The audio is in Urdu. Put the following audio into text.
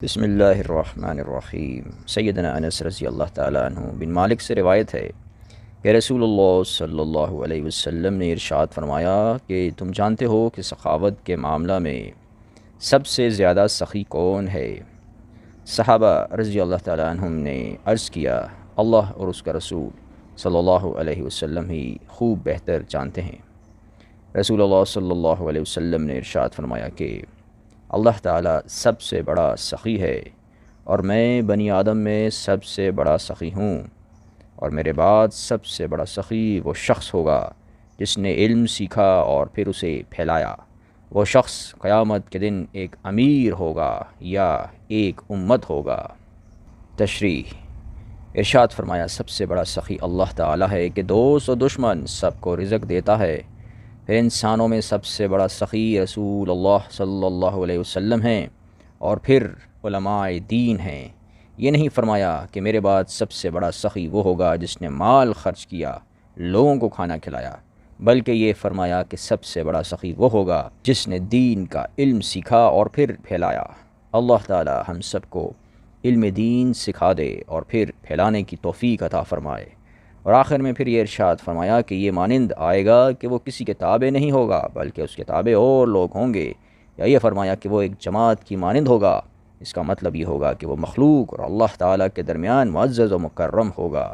بسم اللہ الرحمن الرحیم۔ سیدنا انس رضی اللہ تعالیٰ عنہ بن مالک سے روایت ہے کہ رسول اللہ صلی اللہ علیہ وسلم نے ارشاد فرمایا کہ تم جانتے ہو کہ سخاوت کے معاملہ میں سب سے زیادہ سخی کون ہے؟ صحابہ رضی اللہ تعالیٰ عنہم نے عرض کیا، اللہ اور اس کا رسول صلی اللہ علیہ وسلم ہی خوب بہتر جانتے ہیں۔ رسول اللہ صلی اللہ علیہ وسلم نے ارشاد فرمایا کہ اللہ تعالیٰ سب سے بڑا سخی ہے، اور میں بنی آدم میں سب سے بڑا سخی ہوں، اور میرے بعد سب سے بڑا سخی وہ شخص ہوگا جس نے علم سیکھا اور پھر اسے پھیلایا۔ وہ شخص قیامت کے دن ایک امیر ہوگا یا ایک امت ہوگا۔ تشریح: ارشاد فرمایا سب سے بڑا سخی اللہ تعالیٰ ہے کہ دوست و دشمن سب کو رزق دیتا ہے۔ پھر انسانوں میں سب سے بڑا سخی رسول اللہ صلی اللہ علیہ وسلم ہیں، اور پھر علماء دین ہیں۔ یہ نہیں فرمایا کہ میرے بعد سب سے بڑا سخی وہ ہوگا جس نے مال خرچ کیا، لوگوں کو کھانا کھلایا، بلکہ یہ فرمایا کہ سب سے بڑا سخی وہ ہوگا جس نے دین کا علم سیکھا اور پھر پھیلایا۔ اللہ تعالی ہم سب کو علم دین سکھا دے اور پھر پھیلانے کی توفیق عطا فرمائے۔ اور آخر میں پھر یہ ارشاد فرمایا کہ یہ مانند آئے گا کہ وہ کسی کے تابع نہیں ہوگا بلکہ اس کے تابع اور لوگ ہوں گے، یا یہ فرمایا کہ وہ ایک جماعت کی مانند ہوگا۔ اس کا مطلب یہ ہوگا کہ وہ مخلوق اور اللہ تعالیٰ کے درمیان معزز و مکرم ہوگا۔